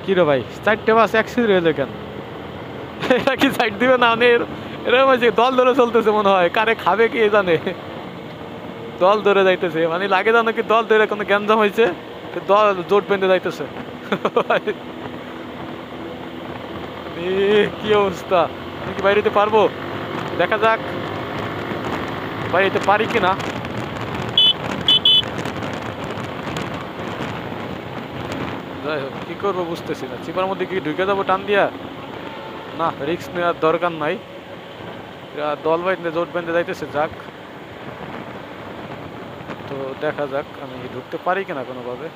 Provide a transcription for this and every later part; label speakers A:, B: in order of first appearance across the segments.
A: কি রে ভাই, 4টে বাস অ্যাক্সিডেন্ট হয়ে কেন? এরা কি সাইড দিবে না? মানে এরকম হয়েছে, দল ধরে চলতেছে মনে হয়, কারে খাবে কে জানে। দল ধরে যাইতেছে, মানে লাগে জানো কি দল ধরে কোনো গ্যাঞ্জাম হয়েছে, দল জোট বেঁধে যাইতেছে। কি অবস্থা! আমি কি বাইরে যেতে পারবো? দেখা যাক বাইরে যেতে পারি কিনা। যাই হোক, কি করবো বুঝতেছি না। চিপার মধ্যে কি ঢুকে যাবো টান দিয়া? না, রিস্ক নেওয়ার দরকার নাই। দল বাইন্দে জোট বেঁধে যাইতেছে, যাক। তো দেখা যাক আমি ঢুকতে পারি কিনা কোনোভাবে।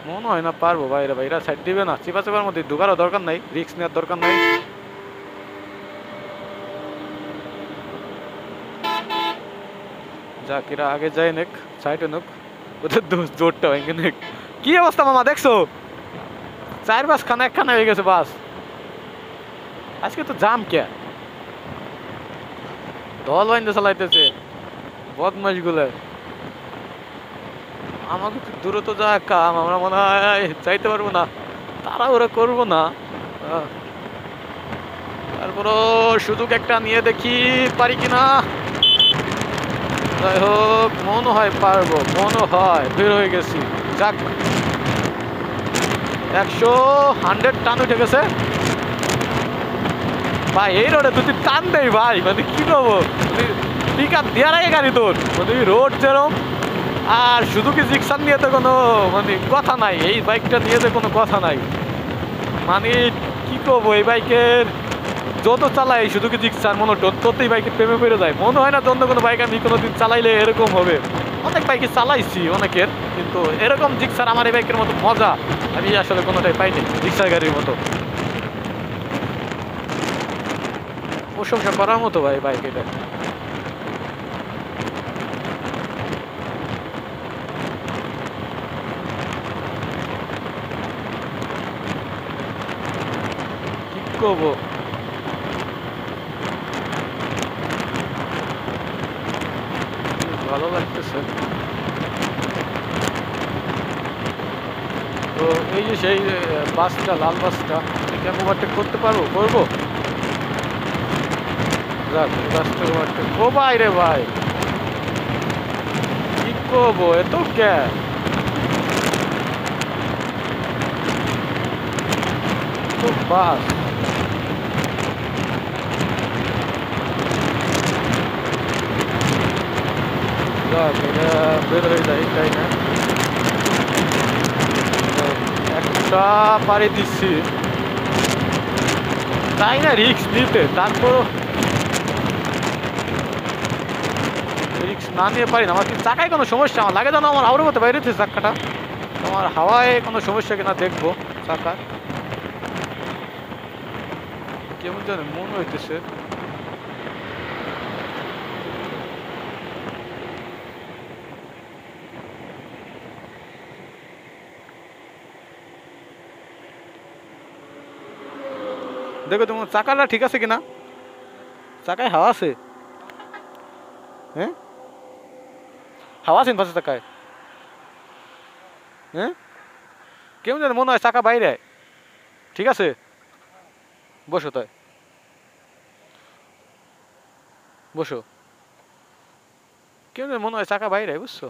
A: মনে হয় না পারবো বাইরে, বাইরা সাইড দিবে না। চিপা চাপার মধ্যে ঢুকারও দরকার নাই, রিস্ক নেওয়ার দরকার নাই। যাক, এরা আগে যায় নেক, সাইডে নোক, ওদের জোরটা ভেঙে নেক। কি অবস্থা মামা দেখছো? 4 বাস খানা একখানা হয়ে গেছে বাস। আজকে তো জাম কে, দল বাইন্দে চালাইতেছে বদমাস গুলো। আমাকে তো দ্রুত যা কাম, আমরা মনে হয় চাইতে পারবো না, তারা ওরা করবো না। তারপরও সুযোগ একটা নিয়ে দেখি পারি কিনা। যাই হোক, মনে হয় পারবো, মনে হয়। বের হয়ে গেছি, যাক। 100 টান উঠে গেছে ভাই। এই রোডে তুই টান দেই ভাই, মানে কি করবো, পিক আপ দেওয়ার আগে গাড়ি তোর, মানে রোড যেরকম। আর শুধু কি জিক্সার নিয়ে তো কোনো মানে কথা নাই, এই বাইকটা নিয়ে তো কোনো কথা নাই। মানে কি করবো, এই বাইকের যত চালাই শুধু কি জিক্সার মনে ততই বাইকের প্রেমে পড়ে যায়। মনে হয় না অন্য কোনো বাইক আমি কোনোদিন চালাইলে এরকম হবে। অনেক বাইকে চালাইছি অনেকের, কিন্তু এরকম জিক্সার আমার এই বাইকের মতো মজা আমি আসলে কোনোটাই পাইনি, জিক্সার গাড়ির মতো। প্রশংসা করার মতো ভাই বাইক এটা। কি করবো, ভালো লাগতেছে। তো এই যে সেই বাসটা, লাল বাসটা, এটা ওভারটেক করতে পারবো, করবো। যাক, বাসটা ওভারটেক। ও ভাই রে ভাই, কি করবো এত কে? তো বাস যাক, এটা বের হয়ে যায়, তাই না? একটা পাড়ি দিচ্ছি, তাই না রিক্স নিতে, তারপর রিক্স না নিয়ে পারি না। আমার কি চাকায় কোনো সমস্যা? আমার লাগে জানো আমার হাওড়ের মতো বাইরেছে চাকাটা। আমার হাওয়ায় কোনো সমস্যা কিনা দেখবো চাকা। কেমন জানে মনে হইতেছে। দেখো তোমার চাকাটা ঠিক আছে কিনা, চাকায় হাওয়া আছে? হ্যাঁ, হাওয়া আছে পাশে চাকায়? হ্যাঁ, কেমন জানে মনে হয় চাকা বাইরে। ঠিক আছে, বসো তাই, বসো। কেমন জানে মনে হয় চাকা বাইরে, বুঝছো?